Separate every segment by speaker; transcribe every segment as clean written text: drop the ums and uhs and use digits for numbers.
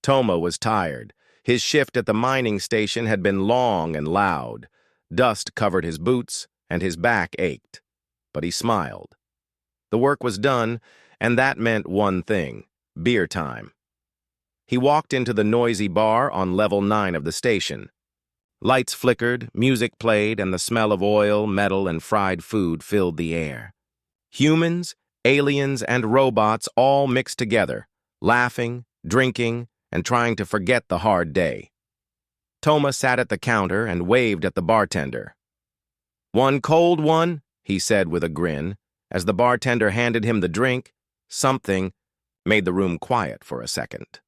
Speaker 1: Toma was tired. His shift at the mining station had been long and loud. Dust covered his boots, and his back ached. But he smiled. The work was done, and that meant one thing: beer time. He walked into the noisy bar on level 9 of the station. Lights flickered, music played, and the smell of oil, metal, and fried food filled the air. Humans, aliens, and robots all mixed together, laughing, drinking, and trying to forget the hard day. Toma sat at the counter and waved at the bartender. "One cold one," he said with a grin. As the bartender handed him the drink, something made the room quiet for a second.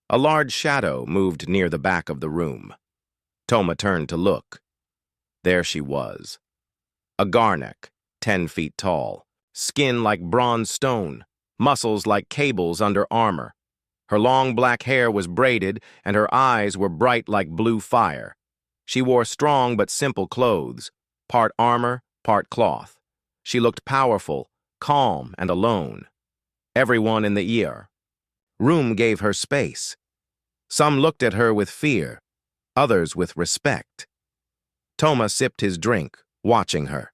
Speaker 1: A large shadow moved near the back of the room. Toma turned to look. There she was. A Garnak, 10 feet tall, skin like bronze stone, muscles like cables under armor. Her long black hair was braided, and her eyes were bright like blue fire. She wore strong but simple clothes, part armor, part cloth. She looked powerful, calm, and alone. Everyone in the room gave her space. Some looked at her with fear, others with respect. Toma sipped his drink, watching her.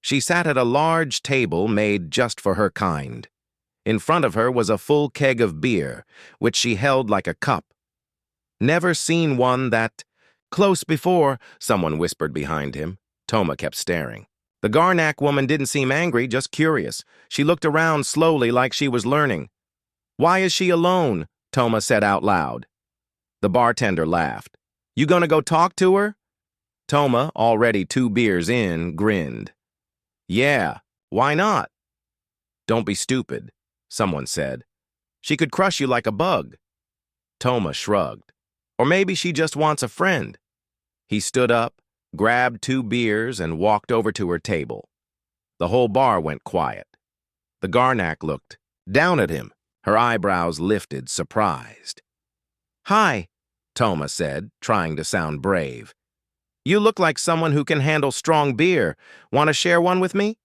Speaker 1: She sat at a large table made just for her kind. In front of her was a full keg of beer, which she held like a cup. "Never seen one that close before," someone whispered behind him. Toma kept staring. The Garnak woman didn't seem angry, just curious. She looked around slowly like she was learning. "Why is she alone?" Toma said out loud. The bartender laughed. "You gonna go talk to her?" Toma, already 2 beers in, grinned. "Yeah, why not?" "Don't be stupid," someone said. "She could crush you like a bug." Toma shrugged. "Or maybe she just wants a friend." He stood up, grabbed 2 beers, and walked over to her table. The whole bar went quiet. The Garnak looked down at him, her eyebrows lifted, surprised. "Hi," Toma said, trying to sound brave. "You look like someone who can handle strong beer. Want to share one with me?"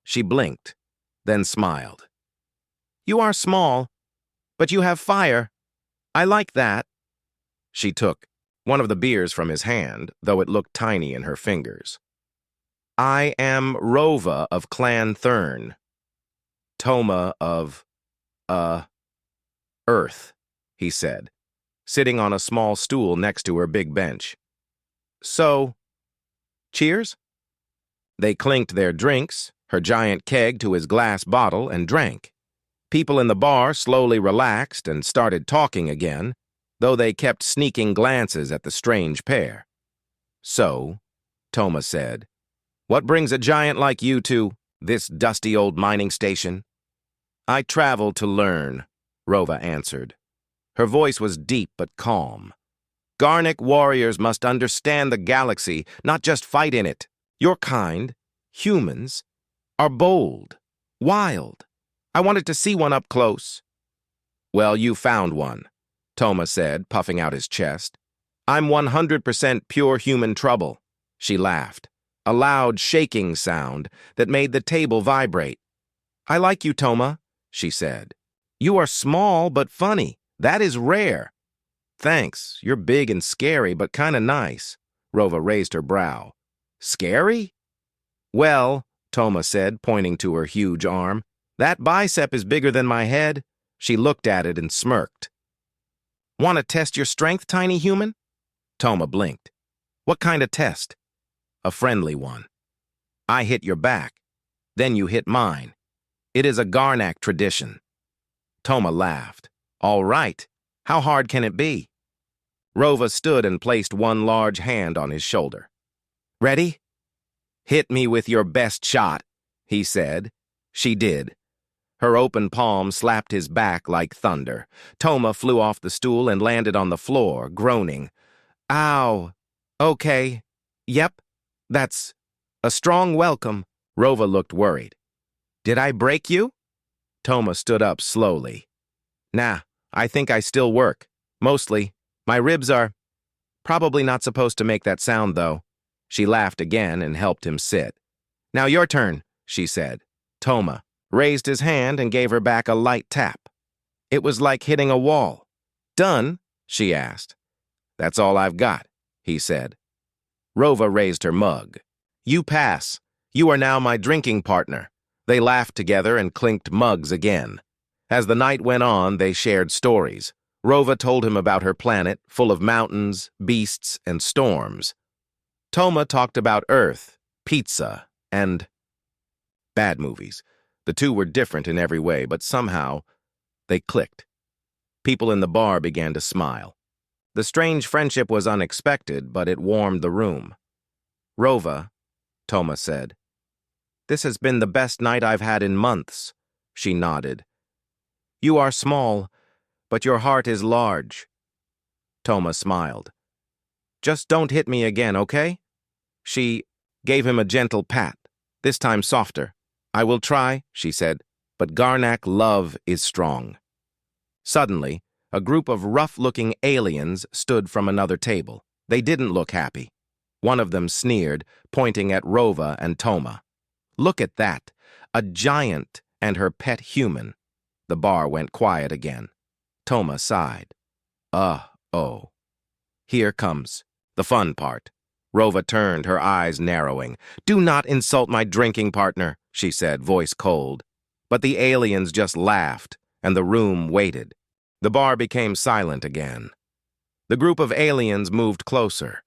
Speaker 1: She blinked, then smiled. "You are small, but you have fire. I like that." She took one of the beers from his hand, though it looked tiny in her fingers. "I am Rova of Clan Thurn. Toma of, Earth," he said, sitting on a small stool next to her big bench. "So, cheers?" They clinked their drinks, her giant keg to his glass bottle, and drank. People in the bar slowly relaxed and started talking again, though they kept sneaking glances at the strange pair. "So," Toma said, "what brings a giant like you to this dusty old mining station?" "I travel to learn," Rova answered. Her voice was deep but calm. "Garnak warriors must understand the galaxy, not just fight in it. Your kind, humans, are bold, wild. I wanted to see one up close." "Well, you found one," Toma said, puffing out his chest. "I'm 100% pure human trouble." She laughed, a loud shaking sound that made the table vibrate. "I like you, Toma," she said. "You are small but funny. That is rare." "Thanks. You're big and scary, but kinda nice." Rova raised her brow. "Scary?" "Well," Toma said, pointing to her huge arm, "that bicep is bigger than my head." She looked at it and smirked. "Want to test your strength, tiny human?" Toma blinked. "What kind of test?" "A friendly one. I hit your back, then you hit mine. It is a Garnak tradition." Toma laughed. "All right. How hard can it be?" Rova stood and placed one large hand on his shoulder. "Ready?" "Hit me with your best shot," he said. She did. Her open palm slapped his back like thunder. Toma flew off the stool and landed on the floor, groaning. "Ow. Okay. Yep. That's a strong welcome." Rova looked worried. "Did I break you?" Toma stood up slowly. "Nah, I think I still work. Mostly. My ribs are probably not supposed to make that sound, though." She laughed again and helped him sit. "Now your turn," she said. Toma raised his hand and gave her back a light tap. It was like hitting a wall. Done? She asked. That's all I've got, he said. Rova raised her mug. You pass. You are now my drinking partner. They laughed together and clinked mugs again. As the night went on, they shared stories. Rova told him about her planet, full of mountains, beasts, and storms. Toma talked about Earth, pizza, and bad movies. The two were different in every way, but somehow they clicked. People in the bar began to smile. The strange friendship was unexpected, but it warmed the room. Rova, Toma said. This has been the best night I've had in months, she nodded. You are small, but your heart is large. Toma smiled. Just don't hit me again, okay? She gave him a gentle pat, this time softer. I will try, she said, but Garnak love is strong. Suddenly, a group of rough-looking aliens stood from another table. They didn't look happy. One of them sneered, pointing at Rova and Toma. Look at that, a giant and her pet human. The bar went quiet again. Toma sighed. Oh. Here comes the fun part. Rova turned, her eyes narrowing. Do not insult my drinking partner, she said, voice cold. But the aliens just laughed, and the room waited. The bar became silent again. The group of aliens moved closer.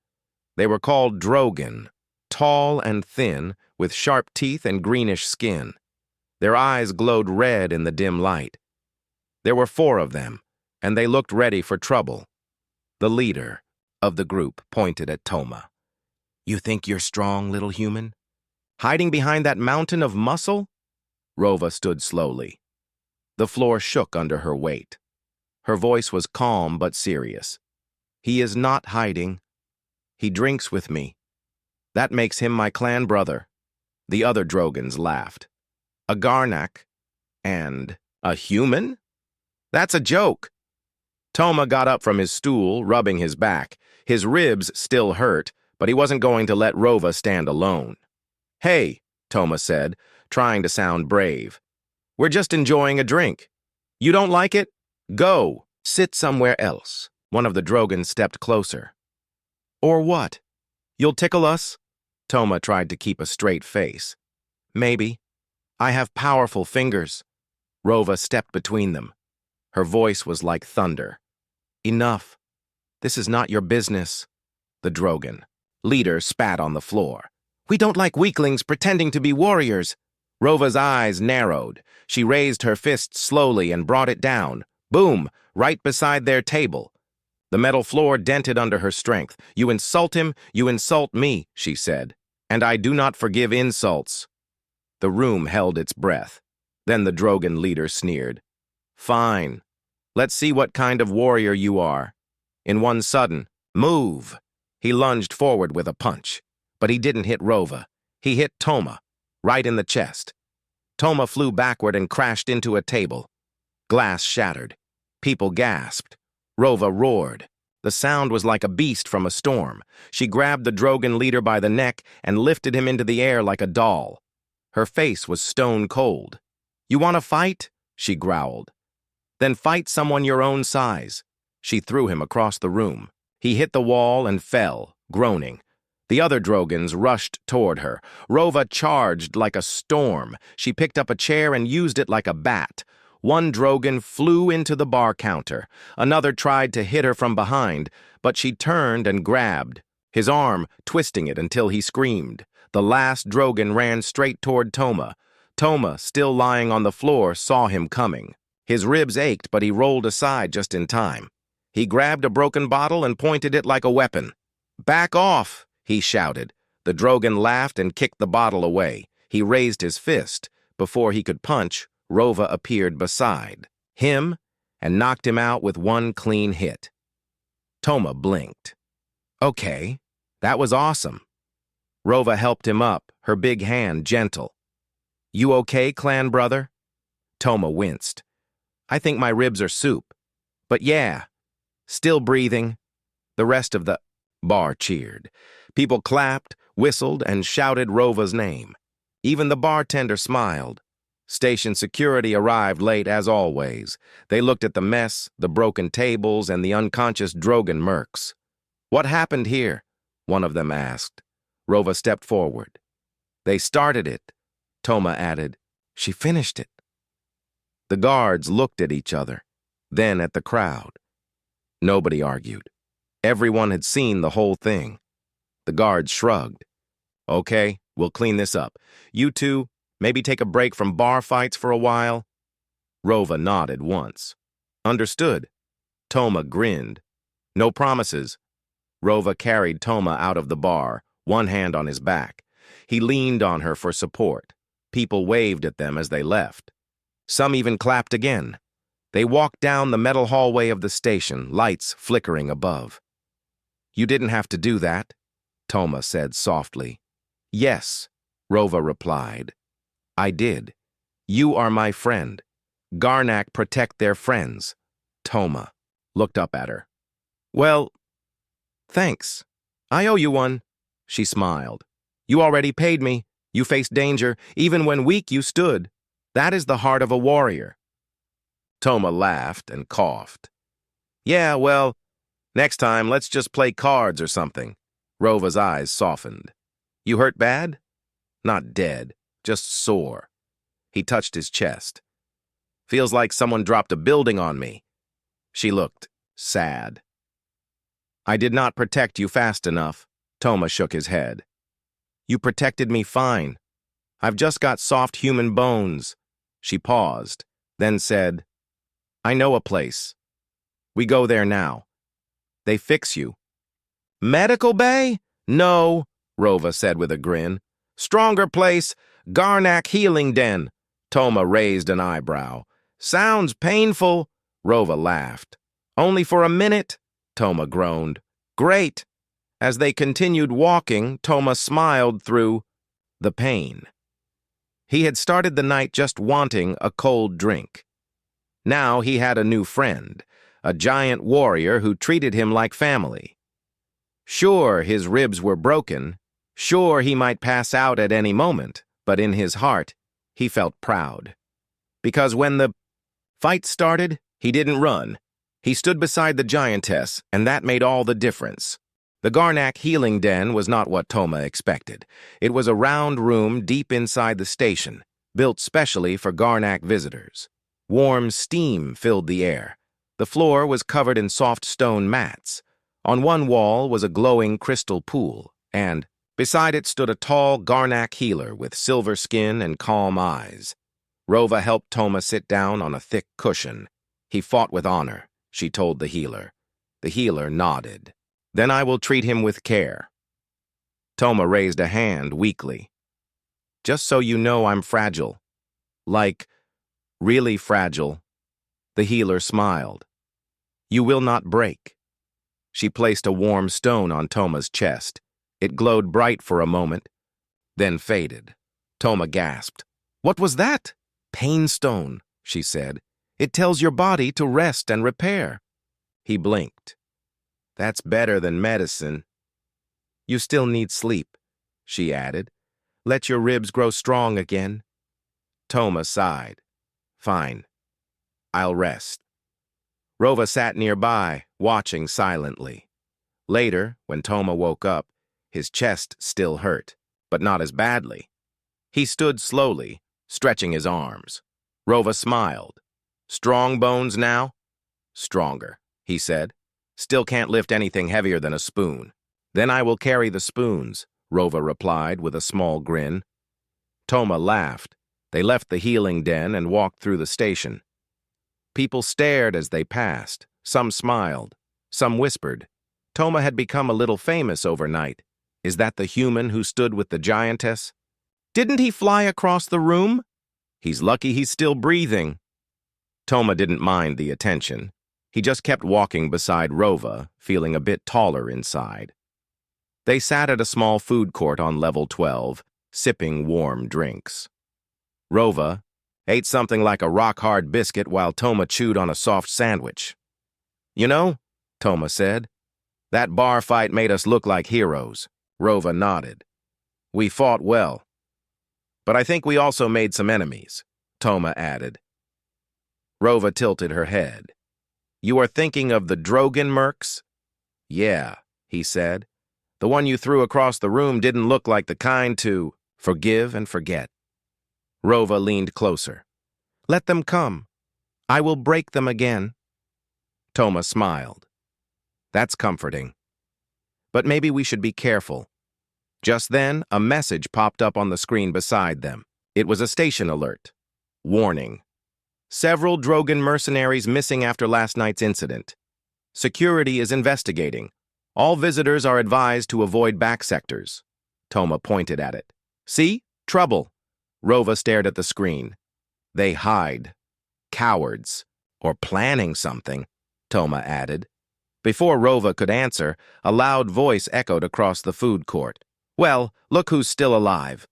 Speaker 1: They were called Drogan, tall and thin, with sharp teeth and greenish skin. Their eyes glowed red in the dim light. There were 4 of them, and they looked ready for trouble. The leader of the group pointed at Toma. You think you're strong, little human? Hiding behind that mountain of muscle? Rova stood slowly. The floor shook under her weight. Her voice was calm but serious. He is not hiding. He drinks with me. That makes him my clan brother. The other Drogans laughed. A Garnak and a human? That's a joke. Toma got up from his stool, rubbing his back. His ribs still hurt, but he wasn't going to let Rova stand alone. Hey, Toma said, trying to sound brave. We're just enjoying a drink. You don't like it? Go. Sit somewhere else. One of the Drogans stepped closer. Or what? You'll tickle us? Toma tried to keep a straight face. Maybe. I have powerful fingers. Rova stepped between them. Her voice was like thunder. Enough. This is not your business. The Drogan leader spat on the floor. We don't like weaklings pretending to be warriors. Rova's eyes narrowed. She raised her fist slowly and brought it down. Boom, right beside their table. The metal floor dented under her strength. You insult him, you insult me, she said. And I do not forgive insults. The room held its breath. Then the Drogan leader sneered. Fine. Let's see what kind of warrior you are. In one sudden, move. He lunged forward with a punch. But he didn't hit Rova. He hit Toma, right in the chest. Toma flew backward and crashed into a table. Glass shattered. People gasped. Rova roared. The sound was like a beast from a storm. She grabbed the Drogan leader by the neck and lifted him into the air like a doll. Her face was stone cold. You want to fight? She growled. Then fight someone your own size. She threw him across the room. He hit the wall and fell, groaning. The other Drogans rushed toward her. Rova charged like a storm. She picked up a chair and used it like a bat. One Drogan flew into the bar counter. Another tried to hit her from behind, but she turned and grabbed, his arm twisting it until he screamed. The last Drogan ran straight toward Toma. Toma, still lying on the floor, saw him coming. His ribs ached, but he rolled aside just in time. He grabbed a broken bottle and pointed it like a weapon. Back off, he shouted. The Drogan laughed and kicked the bottle away. He raised his fist. Before he could punch, Rova appeared beside him and knocked him out with one clean hit. Toma blinked. Okay, that was awesome. Rova helped him up, her big hand gentle. You okay, clan brother? Toma winced. I think my ribs are soup. But yeah, still breathing. The rest of the bar cheered. People clapped, whistled, and shouted Rova's name. Even the bartender smiled. Station security arrived late as always. They looked at the mess, the broken tables, and the unconscious Drogan mercs. "What happened here?" one of them asked. Rova stepped forward. "They started it," Toma added. "She finished it." The guards looked at each other, then at the crowd. Nobody argued. Everyone had seen the whole thing. The guards shrugged. "Okay, we'll clean this up. You two, maybe take a break from bar fights for a while?" Rova nodded once. "Understood." Toma grinned. "No promises." Rova carried Toma out of the bar, one hand on his back. He leaned on her for support. People waved at them as they left. Some even clapped again. They walked down the metal hallway of the station, lights flickering above. "You didn't have to do that," Toma said softly. "Yes," Rova replied. "I did. You are my friend. Garnak protect their friends." Toma looked up at her. "Well, thanks. I owe you one." She smiled. "You already paid me. You faced danger. Even when weak, you stood. That is the heart of a warrior." Toma laughed and coughed. "Yeah, well, next time let's just play cards or something." Rova's eyes softened. "You hurt bad?" "Not dead, just sore." He touched his chest. "Feels like someone dropped a building on me." She looked sad. "I did not protect you fast enough." Toma shook his head. "You protected me fine. I've just got soft human bones." She paused, then said, "I know a place. We go there now. They fix you." "Medical bay?" "No," Rova said with a grin. "Stronger place, Garnak Healing Den." Toma raised an eyebrow. "Sounds painful." Rova laughed. "Only for a minute," Toma groaned. "Great." As they continued walking, Toma smiled through the pain. He had started the night just wanting a cold drink. Now he had a new friend, a giant warrior who treated him like family. Sure, his ribs were broken. Sure, he might pass out at any moment, but in his heart, he felt proud. Because when the fight started, he didn't run. He stood beside the giantess, and that made all the difference. The Garnak Healing Den was not what Toma expected. It was a round room deep inside the station, built specially for Garnak visitors. Warm steam filled the air. The floor was covered in soft stone mats. On one wall was a glowing crystal pool, and beside it stood a tall Garnak healer with silver skin and calm eyes. Rova helped Toma sit down on a thick cushion. "He fought with honor," she told the healer. The healer nodded. "Then I will treat him with care." Toma raised a hand weakly. "Just so you know, I'm fragile. Like, really fragile." The healer smiled. "You will not break." She placed a warm stone on Toma's chest. It glowed bright for a moment, then faded. Toma gasped. "What was that?" "Pain stone," she said. "It tells your body to rest and repair." He blinked. "That's better than medicine." "You still need sleep," she added. "Let your ribs grow strong again." Toma sighed. "Fine. I'll rest." Rova sat nearby, watching silently. Later, when Toma woke up, his chest still hurt, but not as badly. He stood slowly, stretching his arms. Rova smiled. "Strong bones now?" "Stronger," he said. "Still can't lift anything heavier than a spoon." "Then I will carry the spoons," Rova replied with a small grin. Toma laughed. They left the healing den and walked through the station. People stared as they passed. Some smiled. Some whispered. Toma had become a little famous overnight. Is that the human who stood with the giantess? "Didn't he fly across the room?" "He's lucky he's still breathing." Toma didn't mind the attention. He just kept walking beside Rova, feeling a bit taller inside. They sat at a small food court on level 12, sipping warm drinks. Rova ate something like a rock-hard biscuit while Toma chewed on a soft sandwich. "You know," Toma said, "that bar fight made us look like heroes." Rova nodded. "We fought well. But I think we also made some enemies. Toma added. Rova tilted her head. You are thinking of the Drogan mercs? Yeah, he said. The one you threw across the room didn't look like the kind to forgive and forget. Rova leaned closer. Let them come. I will break them again. Toma smiled. That's comforting. But maybe we should be careful. Just then, a message popped up on the screen beside them. It was a station alert. Warning. Several Drogan mercenaries missing after last night's incident. Security is investigating. All visitors are advised to avoid back sectors. Toma pointed at it. See? Trouble. Rova stared at the screen. They hide. Cowards. Or planning something, Toma added. Before Rova could answer, a loud voice echoed across the food court. Well, look who's still alive.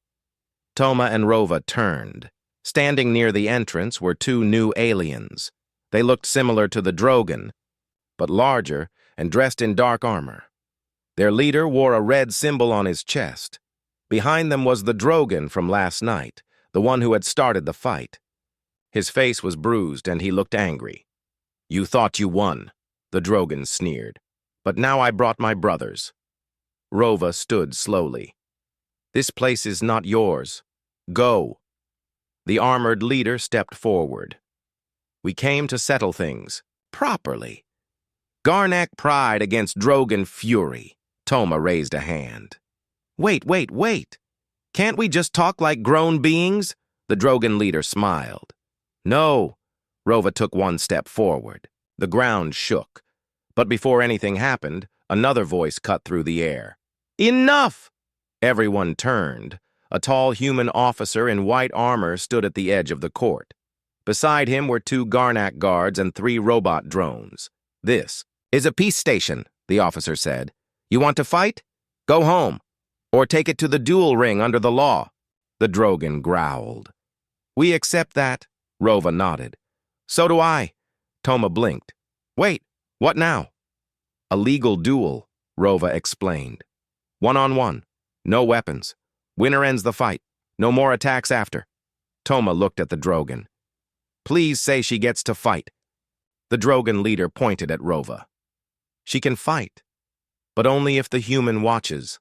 Speaker 1: Toma and Rova turned. Standing near the entrance were two new aliens. They looked similar to the Drogan, but larger and dressed in dark armor. Their leader wore a red symbol on his chest. Behind them was the Drogan from last night, the one who had started the fight. His face was bruised and he looked angry. You thought you won, the Drogan sneered. But now I brought my brothers. Rova stood slowly. This place is not yours. Go. The armored leader stepped forward. We came to settle things properly. Garnak pride against Drogan fury. Toma raised a hand. Wait. Can't we just talk like grown beings? The Drogan leader smiled. No. Rova took one step forward. The ground shook. But before anything happened, another voice cut through the air. Enough! Everyone turned. A tall human officer in white armor stood at the edge of the court. Beside him were two Garnak guards and 3 robot drones. This is a peace station, the officer said. You want to fight? Go home. Or take it to the duel ring under the law. The Drogan growled. We accept that, Rova nodded. So do I. Toma blinked. Wait, what now? A legal duel, Rova explained. 1-on-1, no weapons. Winner ends the fight. No more attacks after. Toma looked at the Drogan. Please say she gets to fight. The Drogan leader pointed at Rova. She can fight, but only if the human watches.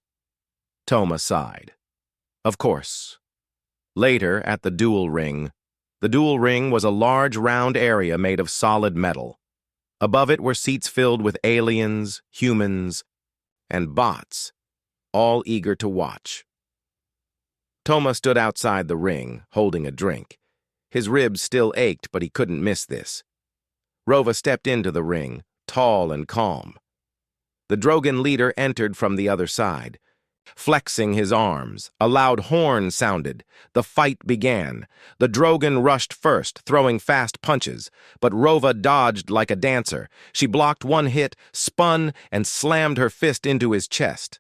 Speaker 1: Toma sighed. Of course. Later, at the duel ring was a large round area made of solid metal. Above it were seats filled with aliens, humans, and bots, all eager to watch. Toma stood outside the ring, holding a drink. His ribs still ached, but he couldn't miss this. Rova stepped into the ring, tall and calm. The Drogan leader entered from the other side. Flexing his arms, a loud horn sounded. The fight began. The Drogan rushed first, throwing fast punches, but Rova dodged like a dancer. She blocked one hit, spun, and slammed her fist into his chest.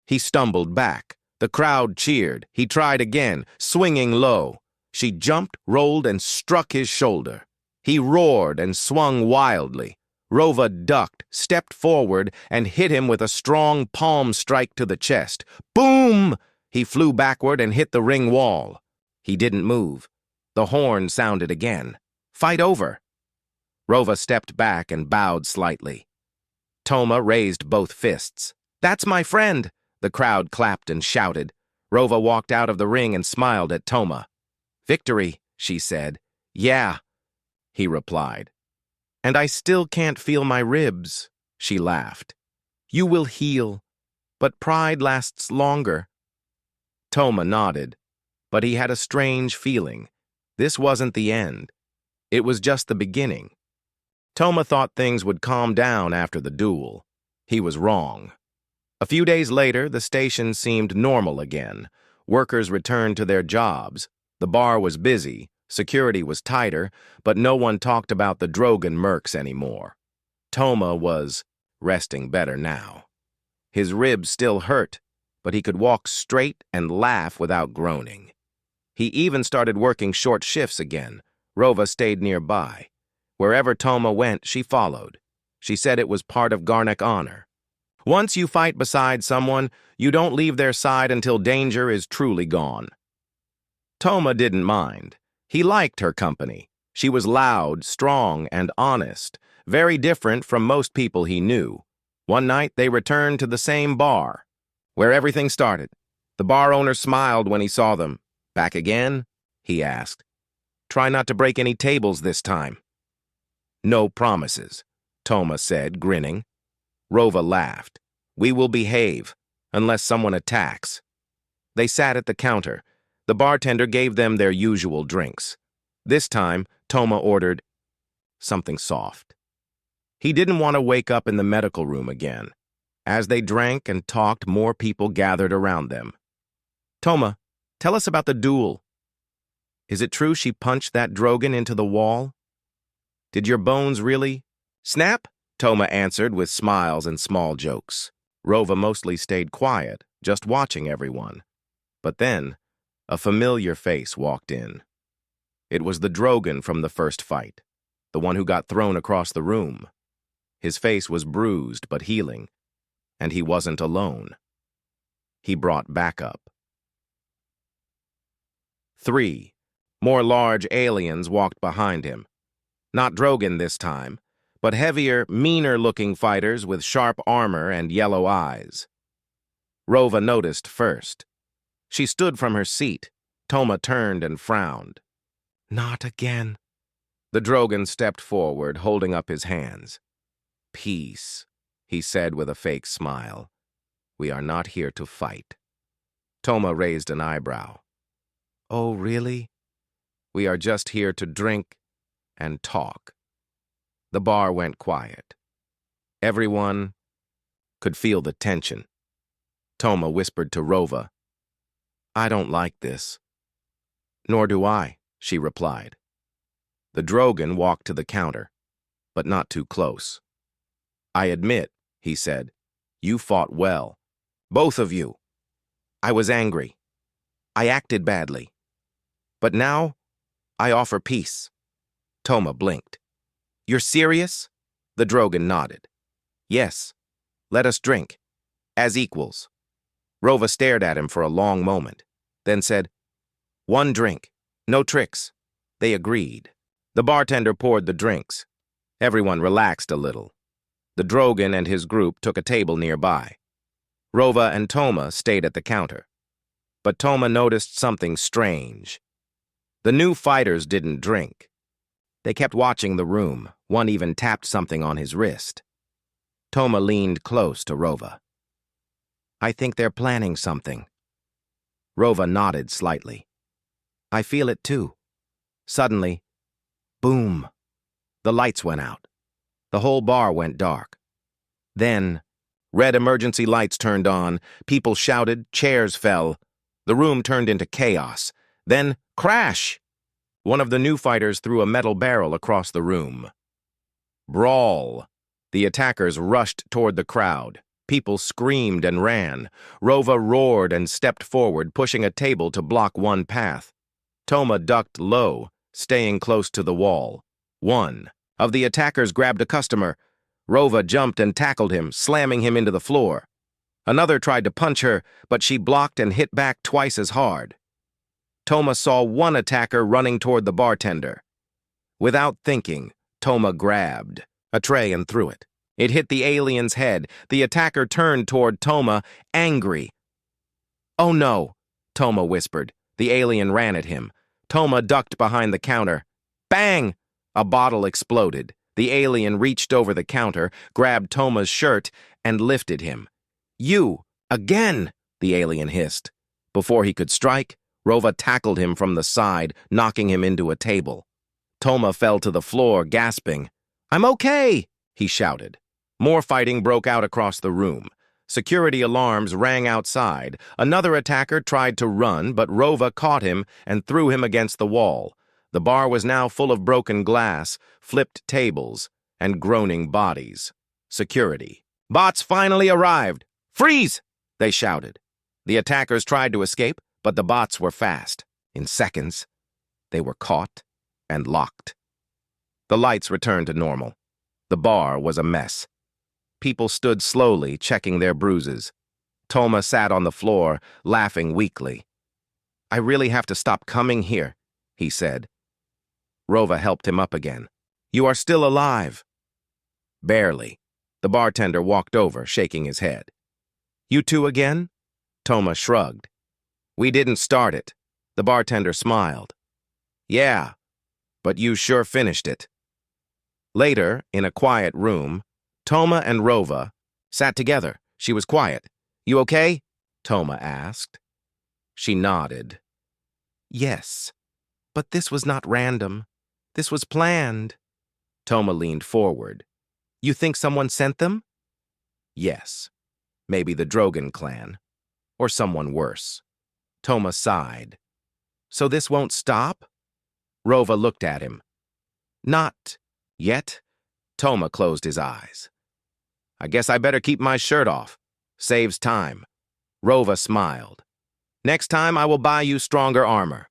Speaker 1: He stumbled back. The crowd cheered. He tried again, swinging low. She jumped, rolled, and struck his shoulder. He roared and swung wildly. Rova ducked, stepped forward, and hit him with a strong palm strike to the chest. Boom! He flew backward and hit the ring wall. He didn't move. The horn sounded again. Fight over. Rova stepped back and bowed slightly. Toma raised both fists. That's my friend! The crowd clapped and shouted. Rova walked out of the ring and smiled at Toma. Victory, she said. Yeah, he replied. And I still can't feel my ribs, she laughed. You will heal, but pride lasts longer. Toma nodded, but he had a strange feeling. This wasn't the end. It was just the beginning. Toma thought things would calm down after the duel. He was wrong. A few days later, the station seemed normal again. Workers returned to their jobs. The bar was busy, security was tighter, but no one talked about the Drogan mercs anymore. Toma was resting better now. His ribs still hurt, but he could walk straight and laugh without groaning. He even started working short shifts again. Rova stayed nearby. Wherever Toma went, she followed. She said it was part of Garnak honor. Once you fight beside someone, you don't leave their side until danger is truly gone. Toma didn't mind. He liked her company. She was loud, strong, and honest, very different from most people he knew. One night, they returned to the same bar, where everything started. The bar owner smiled when he saw them. "Back again?" he asked. "Try not to break any tables this time." "No promises," Toma said, grinning. Rova laughed. "We will behave, unless someone attacks." They sat at the counter. The bartender gave them their usual drinks. This time, Toma ordered something soft. He didn't want to wake up in the medical room again. As they drank and talked, more people gathered around them. "Toma, tell us about the duel. Is it true she punched that Drogon into the wall? Did your bones really snap?" Toma answered with smiles and small jokes. Rova mostly stayed quiet, just watching everyone. But then, a familiar face walked in. It was the Drogon from the first fight, the one who got thrown across the room. His face was bruised but healing, and he wasn't alone. He brought backup. 3. More large aliens walked behind him. Not Drogon this time, but heavier, meaner-looking fighters with sharp armor and yellow eyes. Rova noticed first. She stood from her seat. Toma turned and frowned. "Not again." The Drogon stepped forward, holding up his hands. "Peace," he said with a fake smile. "We are not here to fight." Toma raised an eyebrow. "Oh, really?" "We are just here to drink and talk." The bar went quiet. Everyone could feel the tension. Toma whispered to Rova, "I don't like this." "Nor do I," she replied. The Drogon walked to the counter, but not too close. "I admit," he said, "you fought well. Both of you. I was angry. I acted badly. But now, I offer peace." Toma blinked. "You're serious?" The Drogon nodded. "Yes. Let us drink. As equals." Rova stared at him for a long moment, then said, "One drink. No tricks." They agreed. The bartender poured the drinks. Everyone relaxed a little. The Drogon and his group took a table nearby. Rova and Toma stayed at the counter. But Toma noticed something strange. The new fighters didn't drink. They kept watching the room. One even tapped something on his wrist. Toma leaned close to Rova. "I think they're planning something." Rova nodded slightly. "I feel it too." Suddenly, boom, the lights went out. The whole bar went dark. Then, red emergency lights turned on, people shouted, chairs fell. The room turned into chaos. Then, crash! One of the new fighters threw a metal barrel across the room. Brawl. The attackers rushed toward the crowd. People screamed and ran. Rova roared and stepped forward, pushing a table to block one path. Toma ducked low, staying close to the wall. One of the attackers grabbed a customer. Rova jumped and tackled him, slamming him into the floor. Another tried to punch her, but she blocked and hit back twice as hard. Toma saw one attacker running toward the bartender. Without thinking, Toma grabbed a tray and threw it. It hit the alien's head. The attacker turned toward Toma, angry. "Oh no," Toma whispered. The alien ran at him. Toma ducked behind the counter. Bang! A bottle exploded. The alien reached over the counter, grabbed Toma's shirt, and lifted him. "You! Again!" the alien hissed. Before he could strike, Rova tackled him from the side, knocking him into a table. Toma fell to the floor, gasping. "I'm okay!" he shouted. More fighting broke out across the room. Security alarms rang outside. Another attacker tried to run, but Rova caught him and threw him against the wall. The bar was now full of broken glass, flipped tables, and groaning bodies. Security. "Bots finally arrived! Freeze!" they shouted. The attackers tried to escape, but the bots were fast. In seconds, they were caught and locked. The lights returned to normal. The bar was a mess. People stood slowly, checking their bruises. Toma sat on the floor, laughing weakly. "I really have to stop coming here," he said. Rova helped him up again. You are still alive. Barely. The bartender walked over, shaking his head. You two again? Toma shrugged. We didn't start it. The bartender smiled. Yeah, but you sure finished it. Later, in a quiet room, Toma and Rova sat together. She was quiet. You okay? Toma asked. She nodded. Yes, but this was not random. This was planned. Toma leaned forward. You think someone sent them? Yes. Maybe the Drogon clan. Or someone worse. Toma sighed. So this won't stop? Rova looked at him. Not yet. Toma closed his eyes. I guess I better keep my shirt off. Saves time. Rova smiled. Next time I will buy you stronger armor.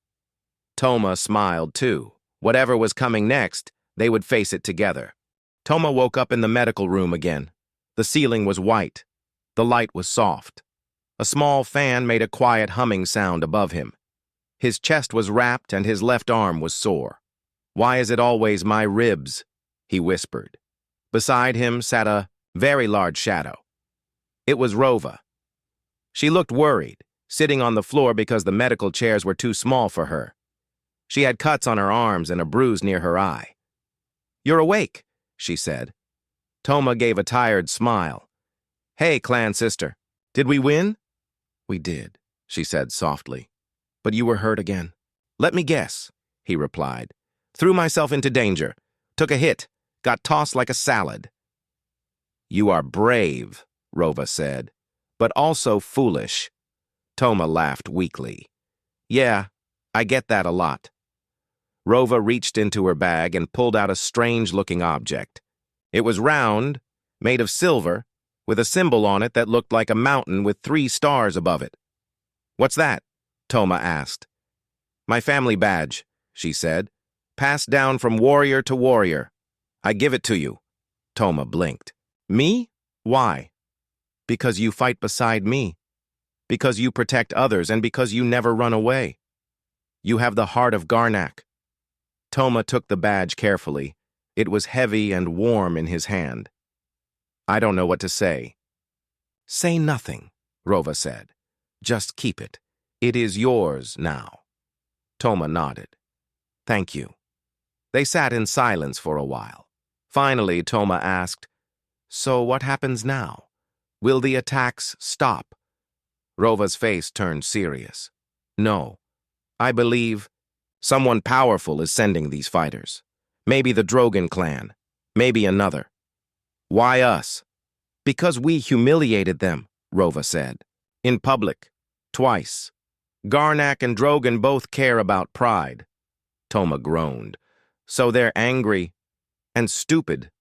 Speaker 1: Toma smiled too. Whatever was coming next, they would face it together. Toma woke up in the medical room again. The ceiling was white. The light was soft. A small fan made a quiet humming sound above him. His chest was wrapped and his left arm was sore. Why is it always my ribs? He whispered. Beside him sat a very large shadow. It was Rova. She looked worried, sitting on the floor because the medical chairs were too small for her. She had cuts on her arms and a bruise near her eye. You're awake, she said. Toma gave a tired smile. Hey, clan sister, did we win? We did, she said softly. But you were hurt again. Let me guess, he replied. Threw myself into danger, took a hit, got tossed like a salad. You are brave, Rova said, but also foolish. Toma laughed weakly. Yeah, I get that a lot. Rova reached into her bag and pulled out a strange-looking object. It was round, made of silver, with a symbol on it that looked like a mountain with 3 stars above it. What's that? Toma asked. My family badge, she said, passed down from warrior to warrior. I give it to you. Toma blinked. Me? Why? Because you fight beside me. Because you protect others and because you never run away. You have the heart of Garnak. Toma took the badge carefully. It was heavy and warm in his hand. I don't know what to say. Say nothing, Rova said. Just keep it. It is yours now. Toma nodded. Thank you. They sat in silence for a while. Finally, Toma asked, So what happens now? Will the attacks stop? Rova's face turned serious. No. I believe someone powerful is sending these fighters. Maybe the Drogon clan. Maybe another. Why us? Because we humiliated them, Rova said. In public. Twice. Garnak and Drogon both care about pride. Toma groaned. So they're angry and stupid.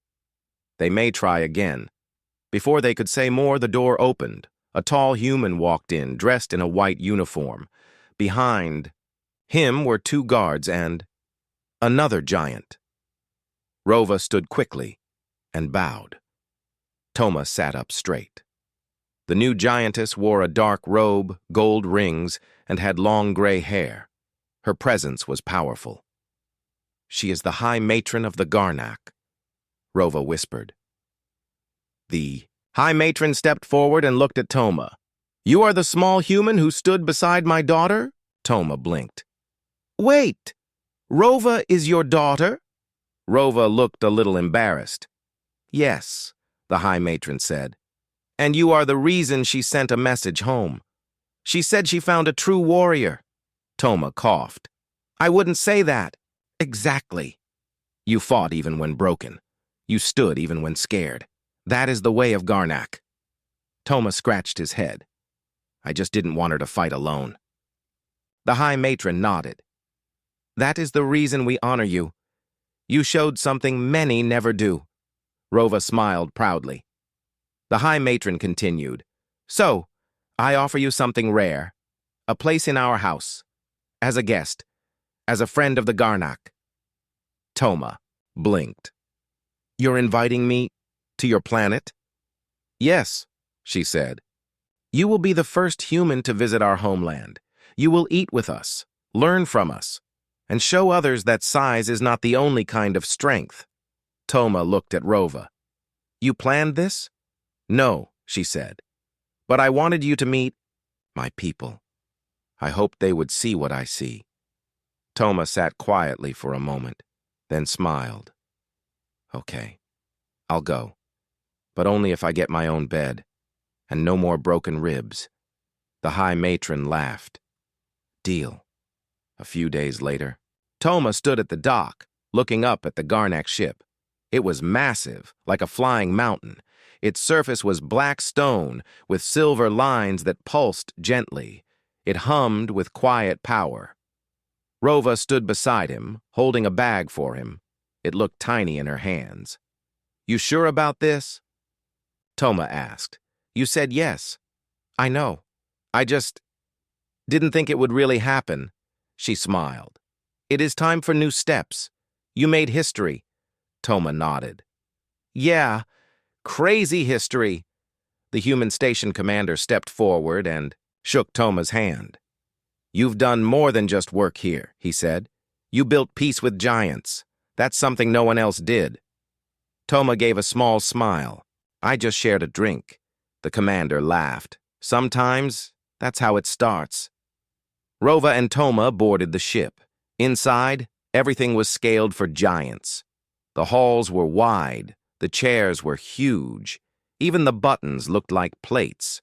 Speaker 1: They may try again. Before they could say more, the door opened. A tall human walked in, dressed in a white uniform. Behind him were 2 guards and another giant. Rova stood quickly and bowed. Toma sat up straight. The new giantess wore a dark robe, gold rings, and had long gray hair. Her presence was powerful. She is the High Matron of the Garnak, Rova whispered. The High Matron stepped forward and looked at Toma. You are the small human who stood beside my daughter? Toma blinked. Wait! Rova is your daughter? Rova looked a little embarrassed. Yes, the High Matron said. And you are the reason she sent a message home. She said she found a true warrior. Toma coughed. I wouldn't say that. Exactly. You fought even when broken. You stood even when scared. That is the way of Garnak. Toma scratched his head. I just didn't want her to fight alone. The High Matron nodded. That is the reason we honor you. You showed something many never do. Rova smiled proudly. The High Matron continued. So, I offer you something rare. A place in our house. As a guest. As a friend of the Garnak. Toma blinked. You're inviting me to your planet? Yes, she said. You will be the first human to visit our homeland. You will eat with us, learn from us, and show others that size is not the only kind of strength. Toma looked at Rova. You planned this? No, she said. But I wanted you to meet my people. I hoped they would see what I see. Toma sat quietly for a moment, then smiled. Okay, I'll go. But only if I get my own bed, and no more broken ribs. The High Matron laughed. Deal. A few days later, Toma stood at the dock, looking up at the Garnak ship. It was massive, like a flying mountain. Its surface was black stone, with silver lines that pulsed gently. It hummed with quiet power. Rova stood beside him, holding a bag for him. It looked tiny in her hands. You sure about this? Toma asked. You said yes. I know. I just didn't think it would really happen. She smiled. It is time for new steps. You made history. Toma nodded. Yeah, crazy history. The human station commander stepped forward and shook Toma's hand. You've done more than just work here, he said. You built peace with giants. That's something no one else did. Toma gave a small smile. I just shared a drink. The commander laughed. Sometimes, that's how it starts. Rova and Toma boarded the ship. Inside, everything was scaled for giants. The halls were wide, the chairs were huge. Even the buttons looked like plates.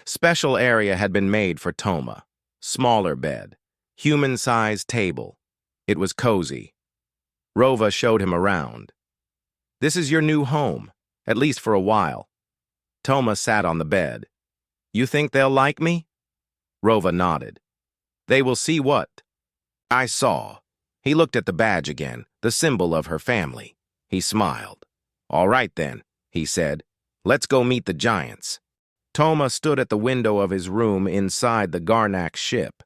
Speaker 1: Special area had been made for Toma. Smaller bed, human-sized table. It was cozy. Rova showed him around. This is your new home, at least for a while. Toma sat on the bed. You think they'll like me? Rova nodded. They will see what? I saw. He looked at the badge again, the symbol of her family. He smiled. All right then, he said. Let's go meet the giants. Toma stood at the window of his room inside the Garnak ship.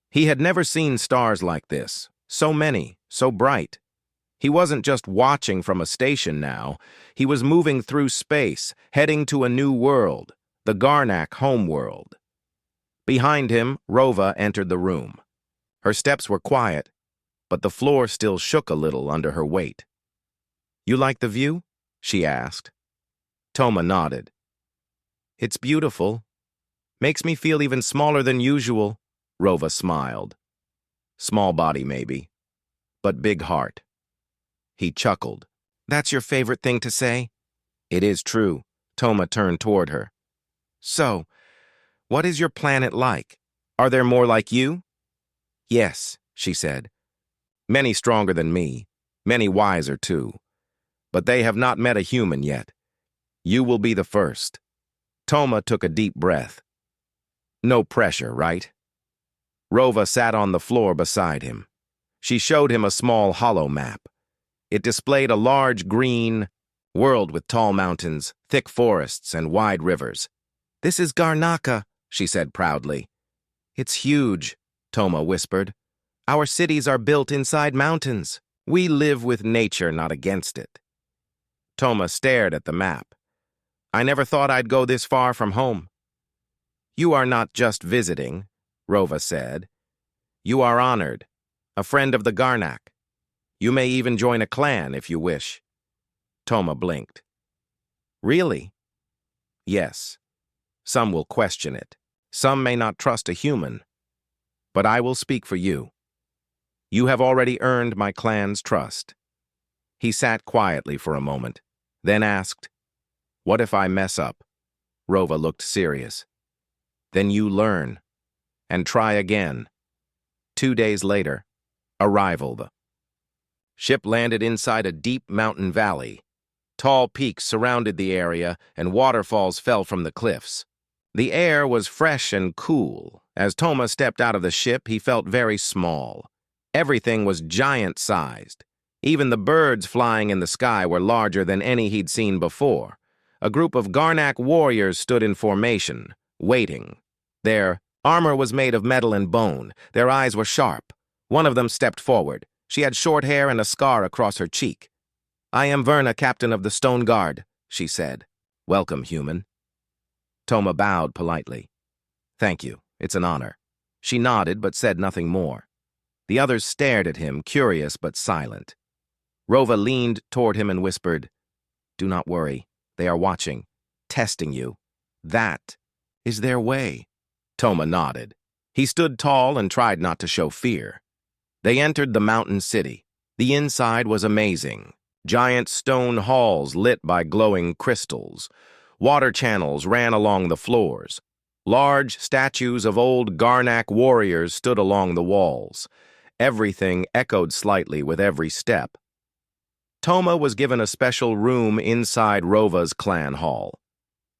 Speaker 1: He had never seen stars like this, so many, so bright. He wasn't just watching from a station now. He was moving through space, heading to a new world, the Garnak homeworld. Behind him, Rova entered the room. Her steps were quiet, but the floor still shook a little under her weight. You like the view? She asked. Toma nodded. It's beautiful. Makes me feel even smaller than usual, Rova smiled. Small body, maybe, but big heart. He chuckled. That's your favorite thing to say? It is true. Toma turned toward her. So, what is your planet like? Are there more like you? Yes, she said. Many stronger than me, many wiser too. But they have not met a human yet. You will be the first. Toma took a deep breath. No pressure, right? Rova sat on the floor beside him. She showed him a small hollow map. It displayed a large green world with tall mountains, thick forests, and wide rivers. This is Garnaka, she said proudly. It's huge, Toma whispered. Our cities are built inside mountains. We live with nature, not against it. Toma stared at the map. I never thought I'd go this far from home. You are not just visiting, Rova said. You are honored, a friend of the Garnak. You may even join a clan if you wish. Toma blinked. Really? Yes. Some will question it. Some may not trust a human. But I will speak for you. You have already earned my clan's trust. He sat quietly for a moment, then asked, What if I mess up? Rova looked serious. Then you learn, and try again. 2 days later, arrival. The ship landed inside a deep mountain valley. Tall peaks surrounded the area, and waterfalls fell from the cliffs. The air was fresh and cool. As Toma stepped out of the ship, he felt very small. Everything was giant-sized. Even the birds flying in the sky were larger than any he'd seen before. A group of Garnak warriors stood in formation, waiting. Their armor was made of metal and bone. Their eyes were sharp. One of them stepped forward. She had short hair and a scar across her cheek. I am Verna, captain of the Stone Guard, she said. Welcome, human. Toma bowed politely. Thank you. It's an honor. She nodded but said nothing more. The others stared at him, curious but silent. Rova leaned toward him and whispered, "Do not worry. They are watching, testing you. That is their way." Toma nodded. He stood tall and tried not to show fear. They entered the mountain city. The inside was amazing. Giant stone halls lit by glowing crystals. Water channels ran along the floors. Large statues of old Garnak warriors stood along the walls. Everything echoed slightly with every step. Toma was given a special room inside Rova's clan hall.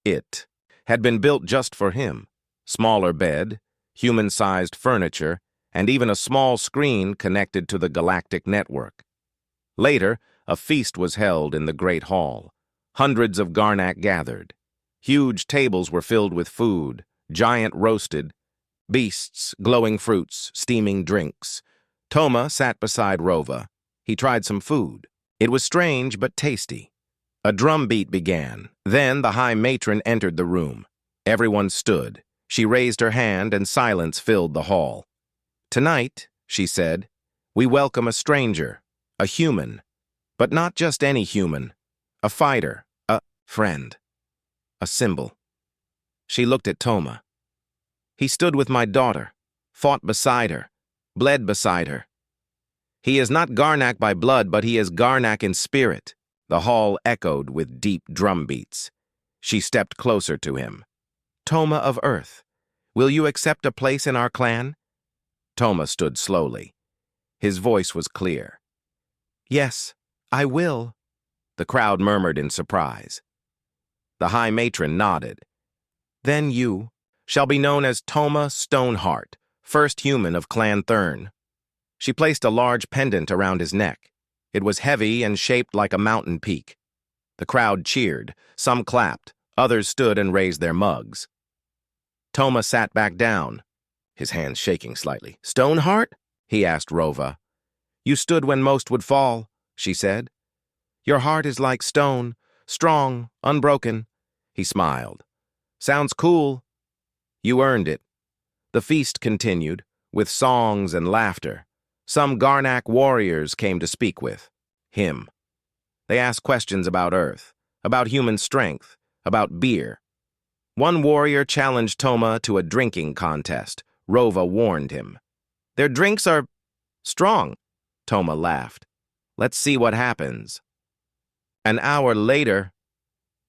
Speaker 1: It had been built just for him. Smaller bed, human-sized furniture, and even a small screen connected to the galactic network. Later, a feast was held in the great hall. Hundreds of Garnak gathered. Huge tables were filled with food, giant roasted, beasts, glowing fruits, steaming drinks. Toma sat beside Rova. He tried some food. It was strange but tasty. A drum beat began. Then the High Matron entered the room. Everyone stood. She raised her hand and silence filled the hall. "Tonight," she said, "we welcome a stranger, a human, but not just any human, a fighter, a friend, a symbol." She looked at Toma. "He stood with my daughter, fought beside her, bled beside her. He is not Garnak by blood, but he is Garnak in spirit." The hall echoed with deep drum beats. She stepped closer to him. "Toma of Earth, will you accept a place in our clan?" Toma stood slowly. His voice was clear. "Yes, I will." The crowd murmured in surprise. The High Matron nodded. "Then you shall be known as Toma Stoneheart, first human of Clan Thurn." She placed a large pendant around his neck. It was heavy and shaped like a mountain peak. The crowd cheered. Some clapped. Others stood and raised their mugs. Toma sat back down, his hands shaking slightly. "Stoneheart?" he asked Rova. "You stood when most would fall," she said. "Your heart is like stone, strong, unbroken." He smiled. "Sounds cool." "You earned it." The feast continued, with songs and laughter. Some Garnak warriors came to speak with him. They asked questions about Earth, about human strength, about beer. One warrior challenged Toma to a drinking contest. Rova warned him. "Their drinks are strong." Toma laughed. "Let's see what happens." An hour later,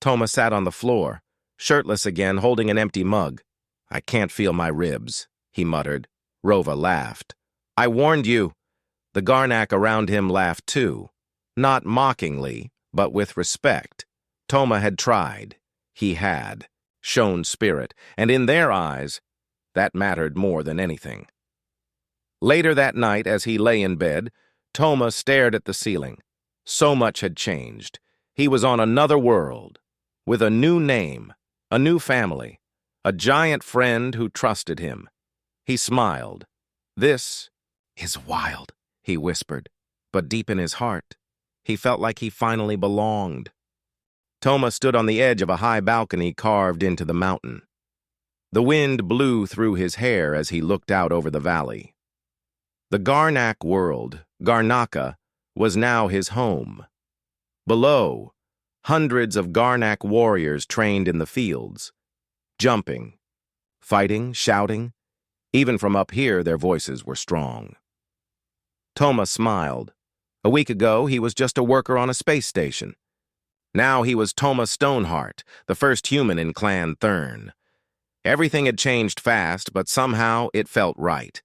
Speaker 1: Toma sat on the floor, shirtless again, holding an empty mug. "I can't feel my ribs," he muttered. Rova laughed. "I warned you." The Garnak around him laughed too, not mockingly, but with respect. Toma had tried. He had shown spirit, and in their eyes, that mattered more than anything. Later that night, as he lay in bed, Toma stared at the ceiling. So much had changed. He was on another world, with a new name, a new family, a giant friend who trusted him. He smiled. "This is wild," he whispered, but deep in his heart, he felt like he finally belonged. Toma stood on the edge of a high balcony carved into the mountain. The wind blew through his hair as he looked out over the valley. The Garnak world, Garnaka, was now his home. Below, hundreds of Garnak warriors trained in the fields, jumping, fighting, shouting. Even from up here, their voices were strong. Toma smiled. A week ago, he was just a worker on a space station. Now he was Toma Stoneheart, the first human in Clan Thurn. Everything had changed fast, but somehow it felt right.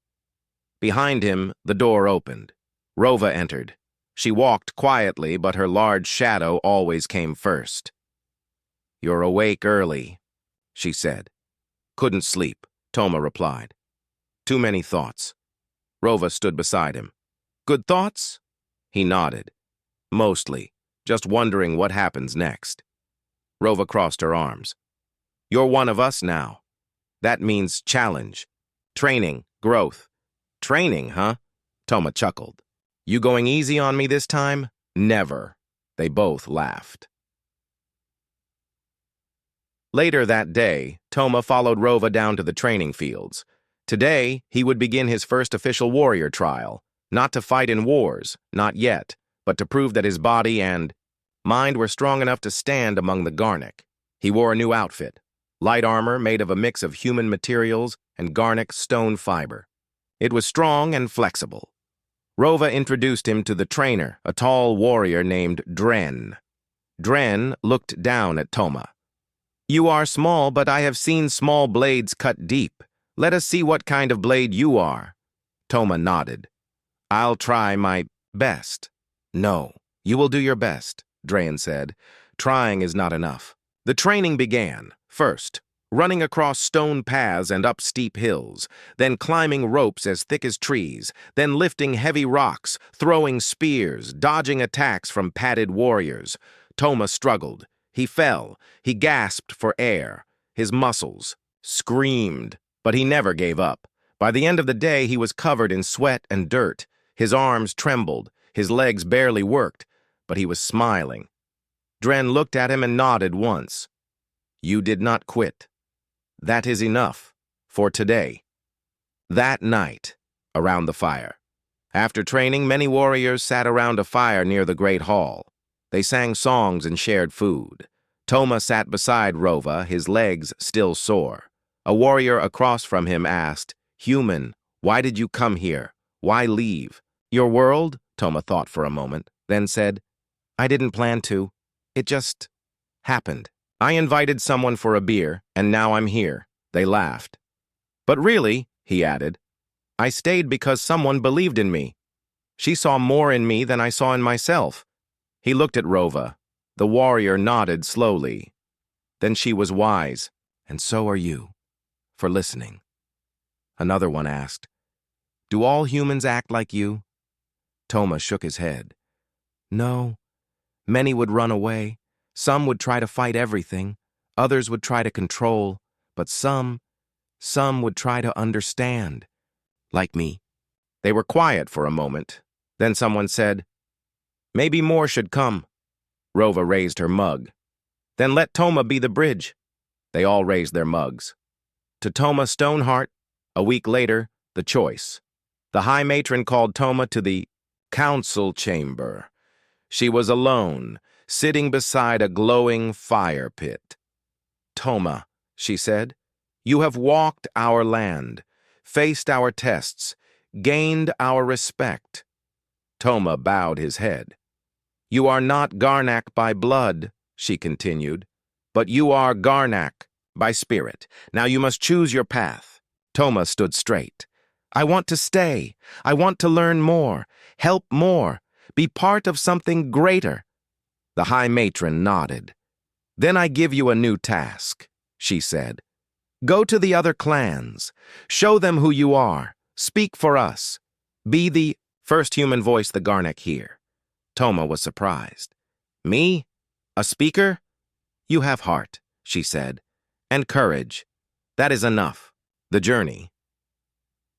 Speaker 1: Behind him, the door opened. Rova entered. She walked quietly, but her large shadow always came first. "You're awake early," she said. "Couldn't sleep," Toma replied. "Too many thoughts." Rova stood beside him. "Good thoughts?" He nodded. "Mostly. Just wondering what happens next." Rova crossed her arms. "You're one of us now. That means challenge, training, growth." "Training, huh?" Toma chuckled. "You going easy on me this time?" "Never." They both laughed. Later that day, Toma followed Rova down to the training fields. Today, he would begin his first official warrior trial, not to fight in wars, not yet, but to prove that his body and mind were strong enough to stand among the Garnik. He wore a new outfit, light armor made of a mix of human materials and Garnik stone fiber. It was strong and flexible. Rova introduced him to the trainer, a tall warrior named Dren. Dren looked down at Toma. "You are small, but I have seen small blades cut deep. Let us see what kind of blade you are." Toma nodded. "I'll try my best." "No, you will do your best," Dren said. "Trying is not enough." The training began. First, running across stone paths and up steep hills, then climbing ropes as thick as trees, then lifting heavy rocks, throwing spears, dodging attacks from padded warriors. Toma struggled. He fell. He gasped for air. His muscles screamed, but he never gave up. By the end of the day, he was covered in sweat and dirt. His arms trembled. His legs barely worked, but he was smiling. Dren looked at him and nodded once. "You did not quit. That is enough for today." That night, around the fire. After training, many warriors sat around a fire near the great hall. They sang songs and shared food. Toma sat beside Rova, his legs still sore. A warrior across from him asked, "Human, why did you come here? Why leave?" "Your world?" Toma thought for a moment, then said, "I didn't plan to. It just happened. I invited someone for a beer, and now I'm here." They laughed. "But really," he added, "I stayed because someone believed in me. She saw more in me than I saw in myself." He looked at Rova. The warrior nodded slowly. "Then she was wise, and so are you, for listening." Another one asked, "Do all humans act like you?" Toma shook his head. "No. Many would run away. Some would try to fight everything. Others would try to control. But some would try to understand. Like me." They were quiet for a moment. Then someone said, "Maybe more should come." Rova raised her mug. "Then let Toma be the bridge." They all raised their mugs. To Toma Stoneheart, a week later, the choice. The High Matron called Toma to the council chamber. She was alone, sitting beside a glowing fire pit. "Toma," she said, "you have walked our land, faced our tests, gained our respect." Toma bowed his head. "You are not Garnak by blood," she continued, "but you are Garnak by spirit. Now you must choose your path." Toma stood straight. "I want to stay. I want to learn more, help more, be part of something greater." The High Matron nodded. "Then I give you a new task," she said. "Go to the other clans. Show them who you are. Speak for us. Be the first human voice the Garnak hear." Toma was surprised. "Me? A speaker?" "You have heart," she said, "and courage. That is enough. The journey."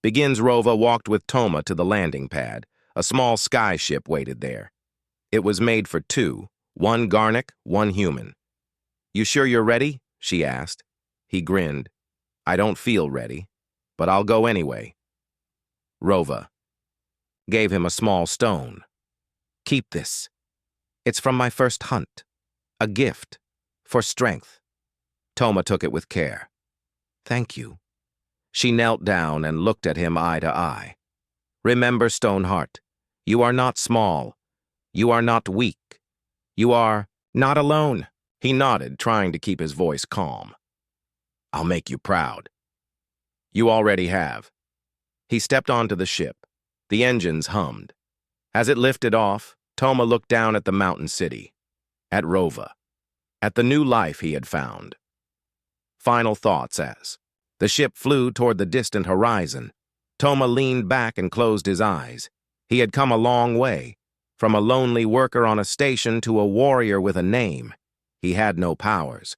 Speaker 1: Begins Rova walked with Toma to the landing pad. A small sky ship waited there. It was made for two, one Garnak, one human. "You sure you're ready?" she asked. He grinned. "I don't feel ready, but I'll go anyway." Rova gave him a small stone. "Keep this. It's from my first hunt. A gift for strength." Toma took it with care. "Thank you." She knelt down and looked at him eye to eye. "Remember, Stoneheart, you are not small. You are not weak. You are not alone." He nodded, trying to keep his voice calm. "I'll make you proud." "You already have." He stepped onto the ship. The engines hummed. As it lifted off, Toma looked down at the mountain city, at Rova, at the new life he had found. Final thoughts as the ship flew toward the distant horizon. Toma leaned back and closed his eyes. He had come a long way, from a lonely worker on a station to a warrior with a name. He had no powers,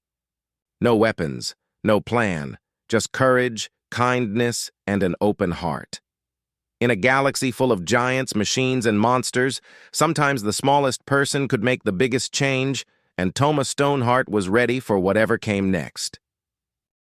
Speaker 1: no weapons, no plan, just courage, kindness, and an open heart. In a galaxy full of giants, machines, and monsters, sometimes the smallest person could make the biggest change, and Toma Stoneheart was ready for whatever came next.